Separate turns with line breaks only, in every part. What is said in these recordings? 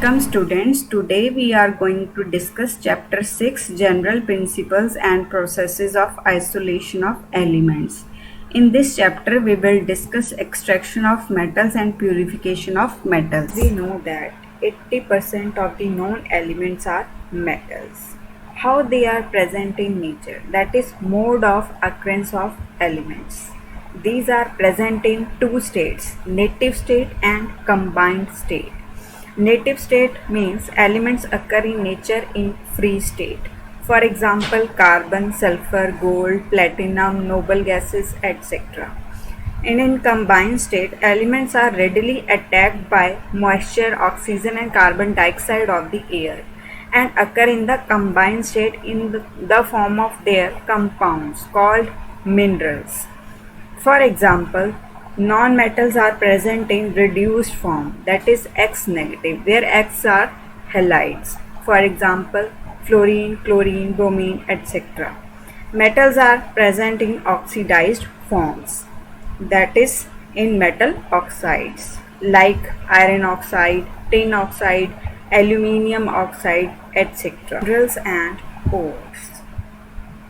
Welcome students. Today we are going to discuss chapter 6 General Principles and Processes of Isolation of Elements. In this chapter we will discuss extraction of metals and purification of metals. We know that 80% of the known elements are metals. How they are present in nature, that is mode of occurrence of elements. These are present in two states, native state and combined state. Native state means elements occur in nature in free state. For example, carbon, sulfur, gold, platinum, noble gases, etc. And in combined state, elements are readily attacked by moisture, oxygen and carbon dioxide of the air and occur in the combined state in the form of their compounds called minerals. For example, non-metals are present in reduced form, that is X negative, where X are halides. For example, fluorine, chlorine, bromine, etc. Metals are present in oxidized forms, that is in metal oxides like iron oxide, tin oxide, aluminium oxide, etc. Minerals and ores.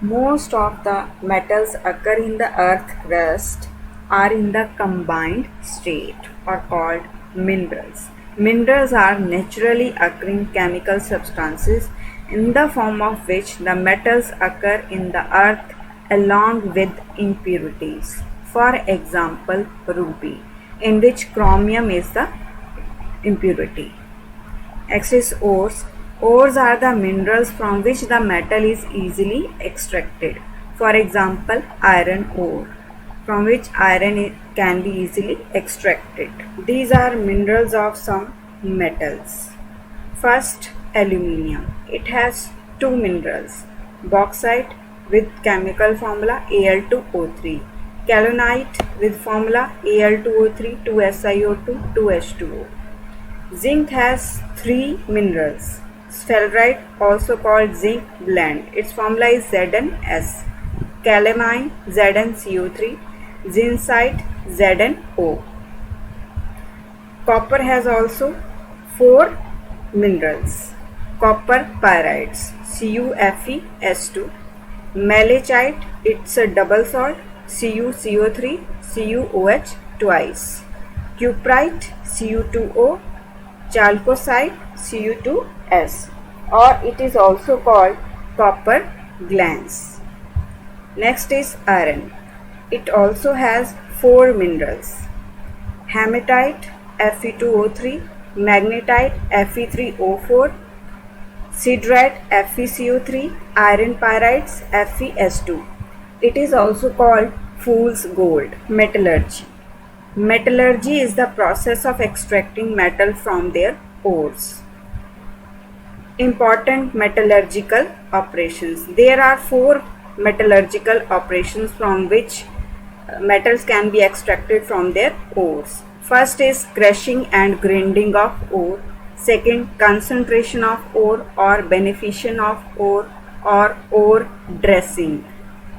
Most of the metals occur in the earth crust are in the combined state or called minerals. Minerals are naturally occurring chemical substances in the form of which the metals occur in the earth along with impurities. For example, ruby, in which chromium is the impurity. Next is ores. Ores are the minerals from which the metal is easily extracted. For example, iron ore, from which iron can be easily extracted. These are minerals of some metals. First, aluminium. It has two minerals, bauxite with chemical formula Al2O3, kaolinite with formula Al2O3, 2SiO2, 2H2O. Zinc has three minerals. Sphalerite, also called zinc blende, its formula is ZnS. Calamine, ZnCO3, zincite, ZnO. Copper has also four minerals. Copper pyrites, CuFeS2. Malachite, it's a double salt, CuCO3, CuOH twice. Cuprite, Cu2O. Chalcocite, Cu2S, or it is also called copper glans. Next is iron. It also has four minerals. Hematite, Fe2O3, magnetite, Fe3O4, siderite, FeCO3, iron pyrites, FeS2. It is also called fool's gold. Metallurgy. Metallurgy is the process of extracting metal from their ores. Important metallurgical operations. There are four metallurgical operations from which metals can be extracted from their ores. First is crushing and grinding of ore. Second, concentration of ore or beneficiation of ore or ore dressing.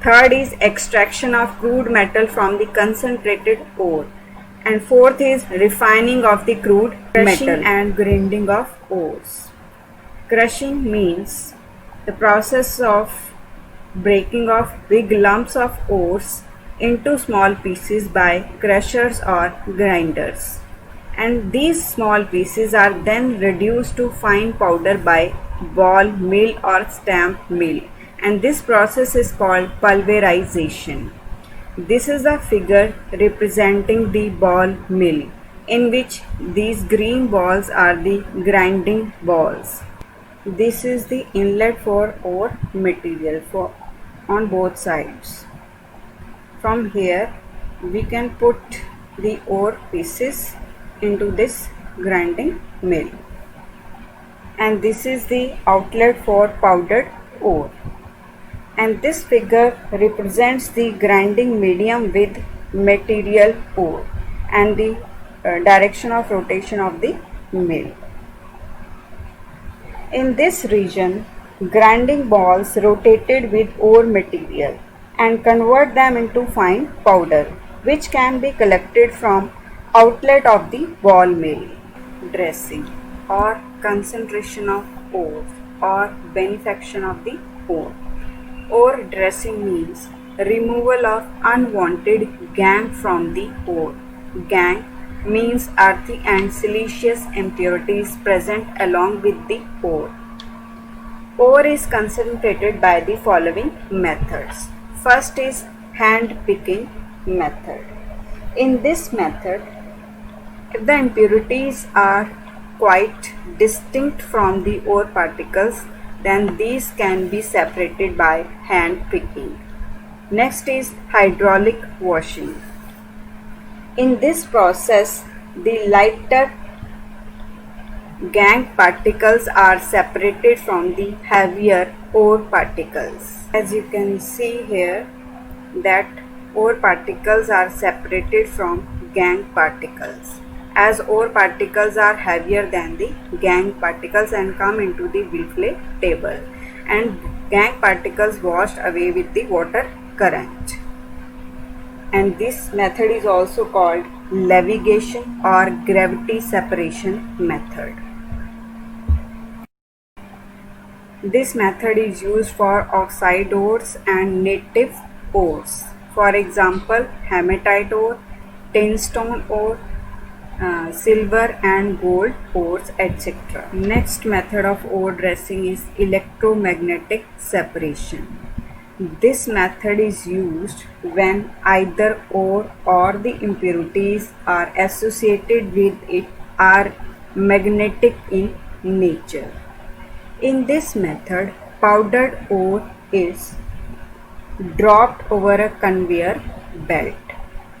Third is extraction of crude metal from the concentrated ore. And fourth is refining of the crude metal and grinding of ores. Crushing means the process of breaking of big lumps of ores into small pieces by crushers or grinders. And these small pieces are then reduced to fine powder by ball mill or stamp mill. And this process is called pulverization. This is a figure representing the ball mill, in which these green balls are the grinding balls. This is the inlet for ore material on both sides. From here we can put the ore pieces into this grinding mill. And this is the outlet for powdered ore. And this figure represents the grinding medium with material ore and the direction of rotation of the mill. In this region, grinding balls rotated with ore material and convert them into fine powder, which can be collected from outlet of the ball mill. Dressing or concentration of ores or benefaction of the ore. Ore dressing means removal of unwanted gangue from the ore. Gangue means earthy and siliceous impurities present along with the ore. Ore is concentrated by the following methods. First is hand picking method. In this method, if the impurities are quite distinct from the ore particles, then these can be separated by hand picking. Next is hydraulic washing. In this process, the lighter gangue particles are separated from the heavier ore particles. As you can see here, that ore particles are separated from gangue particles, as ore particles are heavier than the gangue particles and come into the Wilfle table, and gangue particles washed away with the water current. And this method is also called levitation or gravity separation method. This method is used for oxide ores and native ores. For example, hematite ore, tinstone ore, silver and gold ores, etc. Next method of ore dressing is electromagnetic separation. This method is used when either ore or the impurities are associated with it are magnetic in nature. In this method, powdered ore is dropped over a conveyor belt.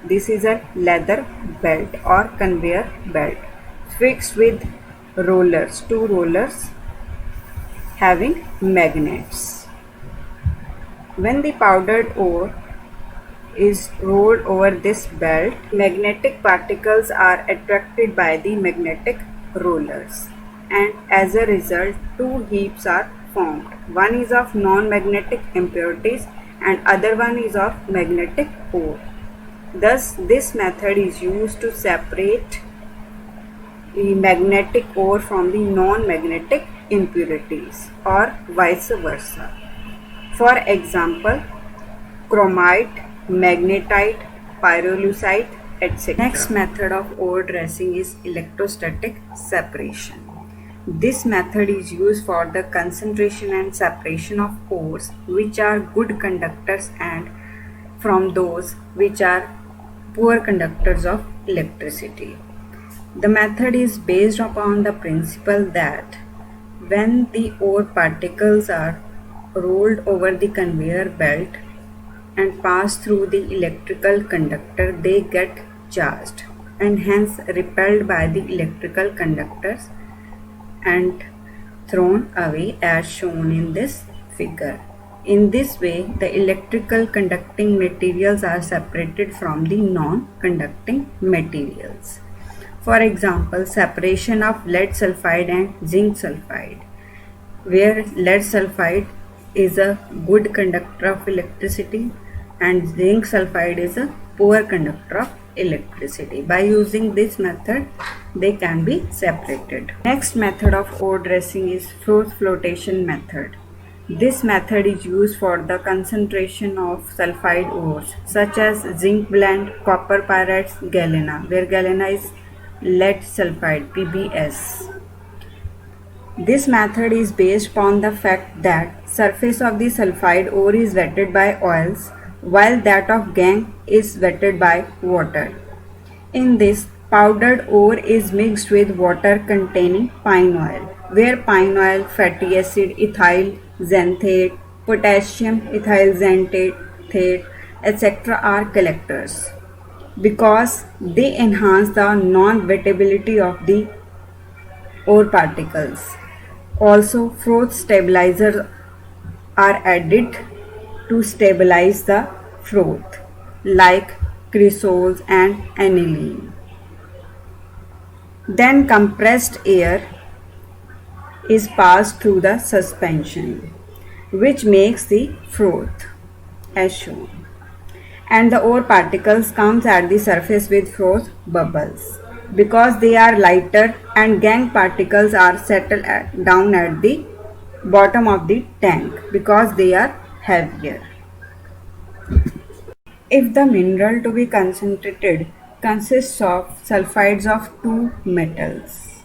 This is a leather belt or conveyor belt fixed with rollers, two rollers having magnets. When the powdered ore is rolled over this belt, magnetic particles are attracted by the magnetic rollers, and as a result, two heaps are formed. One is of non-magnetic impurities and other one is of magnetic ore. Thus, this method is used to separate the magnetic ore from the non-magnetic impurities, or vice versa. For example, chromite, magnetite, pyrolusite, etc. Next method of ore dressing is electrostatic separation. This method is used for the concentration and separation of ores which are good conductors and from those which are poor conductors of electricity. The method is based upon the principle that when the ore particles are rolled over the conveyor belt and pass through the electrical conductor, they get charged and hence repelled by the electrical conductors and thrown away as shown in this figure. In this way, the electrical conducting materials are separated from the non-conducting materials. For example, separation of lead sulfide and zinc sulfide, where lead sulfide is a good conductor of electricity and zinc sulfide is a poor conductor of electricity. By using this method, they can be separated. Next method of ore dressing is Froth flotation method. This method is used for the concentration of sulfide ores such as zinc blende, copper pyrites, galena, where galena is lead sulfide (PbS). This method is based upon the fact that surface of the sulfide ore is wetted by oils while that of gangue is wetted by water. In this, powdered ore is mixed with water containing pine oil, where pine oil, fatty acid, ethyl xanthate, potassium ethyl xanthate, etc. are collectors because they enhance the non-wettability of the ore particles. Also, froth stabilizers are added to stabilize the froth, like creosote and aniline. Then compressed air is passed through the suspension, which makes the froth as shown, and the ore particles comes at the surface with froth bubbles. because they are lighter, and gangue particles are settled down at the bottom of the tank because they are heavier. If the mineral to be concentrated consists of sulfides of two metals,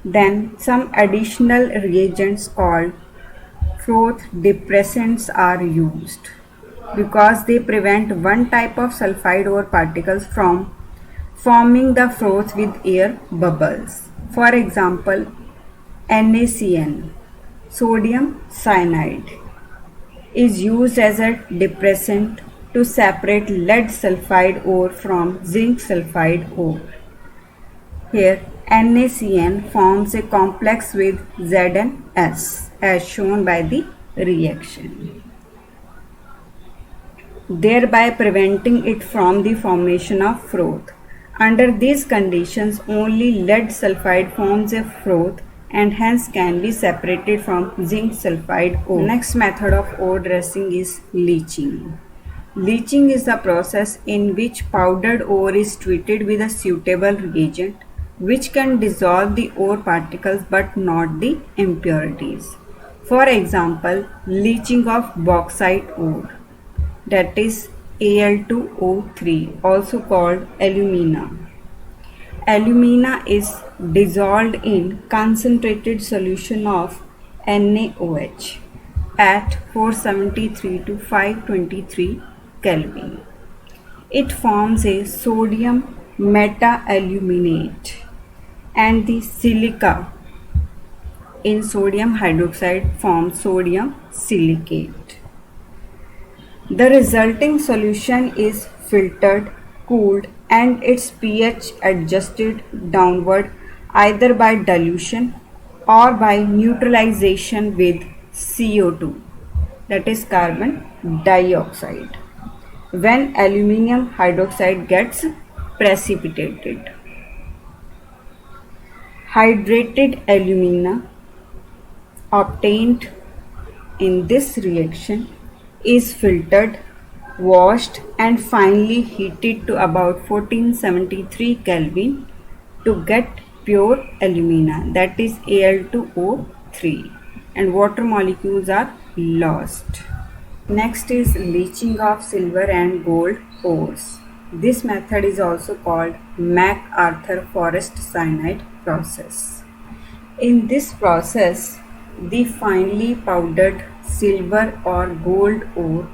then some additional reagents called froth depressants are used because they prevent one type of sulfide ore particles from forming the froth with air bubbles. For example, NaCN, sodium cyanide, is used as a depressant to separate lead sulfide ore from zinc sulfide ore. Here, NaCN forms a complex with ZnS as shown by the reaction, thereby preventing it from the formation of froth. Under these conditions, only lead sulfide forms a froth and hence can be separated from zinc sulfide ore. Next method of ore dressing is leaching. Leaching is the process in which powdered ore is treated with a suitable reagent which can dissolve the ore particles but not the impurities. For example, leaching of bauxite ore, that is Al2O3, also called alumina. Alumina is dissolved in concentrated solution of NaOH at 473 to 523 Kelvin. It forms a sodium meta-aluminate, and the silica in sodium hydroxide forms sodium silicate. The resulting solution is filtered, cooled, and its pH adjusted downward either by dilution or by neutralization with CO2, that is carbon dioxide, when aluminum hydroxide gets precipitated. Hydrated alumina obtained in this reaction is filtered, washed, and finally heated to about 1473 Kelvin to get pure alumina, that is Al2O3, and water molecules are lost. Next is leaching of silver and gold ores. This method is also called MacArthur Forest cyanide process. In this process, the finely powdered silver or gold ore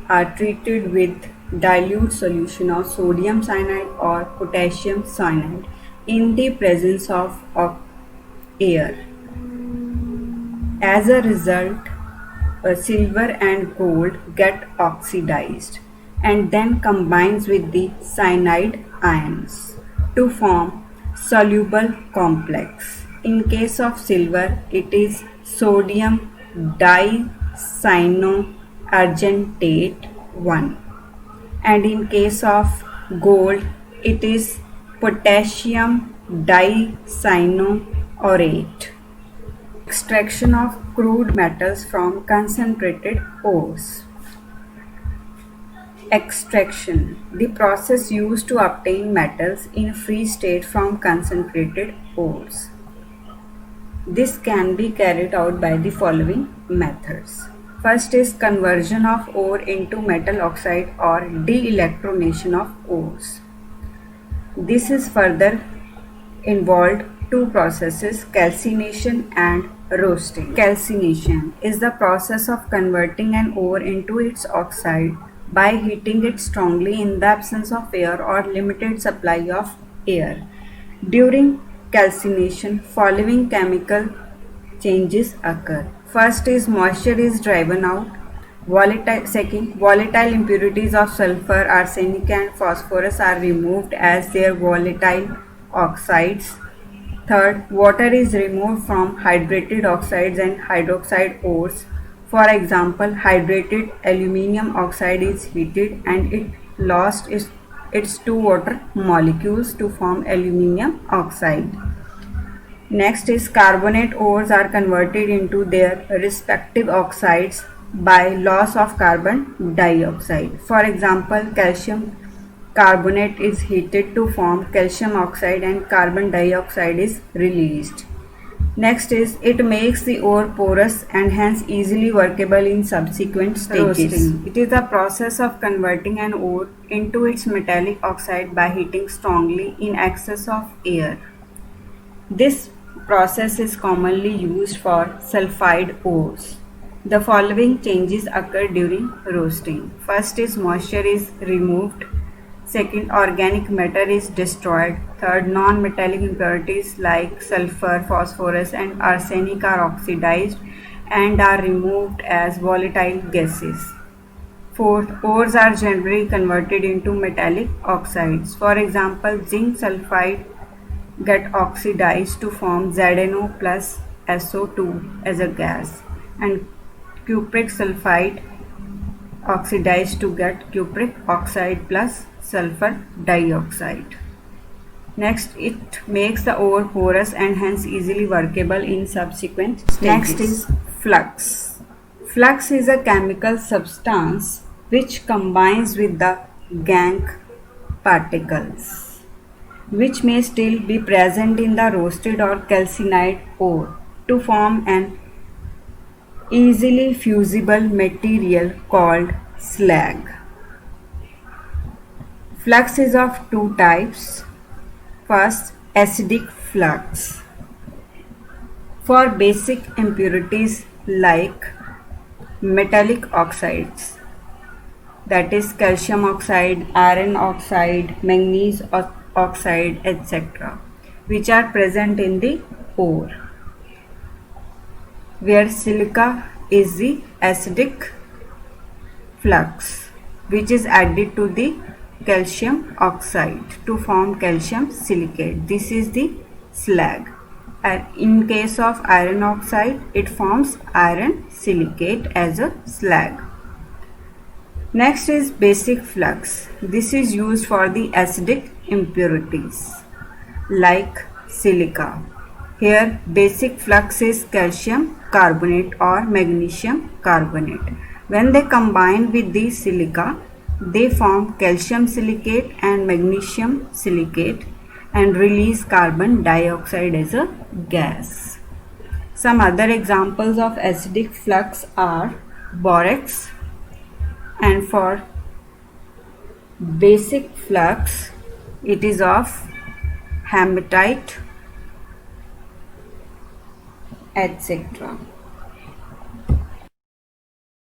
are treated with dilute solution of sodium cyanide or potassium cyanide in the presence of air. As a result, silver and gold get oxidized and then combines with the cyanide ions to form soluble complex. In case of silver, it is sodium dicyanoargentate 1, and in case of gold, it is potassium dicyanoaurate. Extraction of crude metals from concentrated ores. Extraction, the process used to obtain metals in free state from concentrated ores. This can be carried out by the following methods. First is conversion of ore into metal oxide or de-electronation of ores. This is further involved two processes, calcination and roasting. Calcination is the process of converting an ore into its oxide by heating it strongly in the absence of air or limited supply of air. During calcination, following chemical changes occur. First is moisture is driven out. Second, volatile impurities of sulfur, arsenic and phosphorus are removed as their volatile oxides. Third, water is removed from hydrated oxides and hydroxide ores. For example, hydrated aluminium oxide is heated and it lost its two water molecules to form aluminium oxide. Next is carbonate ores are converted into their respective oxides by loss of carbon dioxide. For example, calcium carbonate is heated to form calcium oxide and carbon dioxide is released. Next is it makes the ore porous and hence easily workable in subsequent stages. Roasting. It is the process of converting an ore into its metallic oxide by heating strongly in excess of air. This process is commonly used for sulfide ores. The following changes occur during roasting. First is moisture is removed. Second, organic matter is destroyed. Third, non-metallic impurities like sulfur, phosphorus and arsenic are oxidized and are removed as volatile gases. Fourth, ores are generally converted into metallic oxides. For example, zinc sulfide get oxidized to form ZnO plus SO2 as a gas, and cupric sulfide oxidized to get cupric oxide plus sulfur dioxide. Next, it makes the ore porous and hence easily workable in subsequent stages. Next is flux. Flux is a chemical substance which combines with the gangue particles, which may still be present in the roasted or calcined ore to form an easily fusible material called slag. Flux is of two types. First, acidic flux. For basic impurities like metallic oxides, that is calcium oxide, iron oxide, manganese oxide, etc., which are present in the ore, where silica is the acidic flux which is added to the calcium oxide to form calcium silicate. This is the slag. And in case of iron oxide, it forms iron silicate as a slag. Next is basic flux. This is used for the acidic impurities like silica. Here basic flux is calcium carbonate or magnesium carbonate. When they combine with the silica, they form calcium silicate and magnesium silicate and release carbon dioxide as a gas. Some other examples of acidic flux are borax, and for basic flux it is of hematite, etc.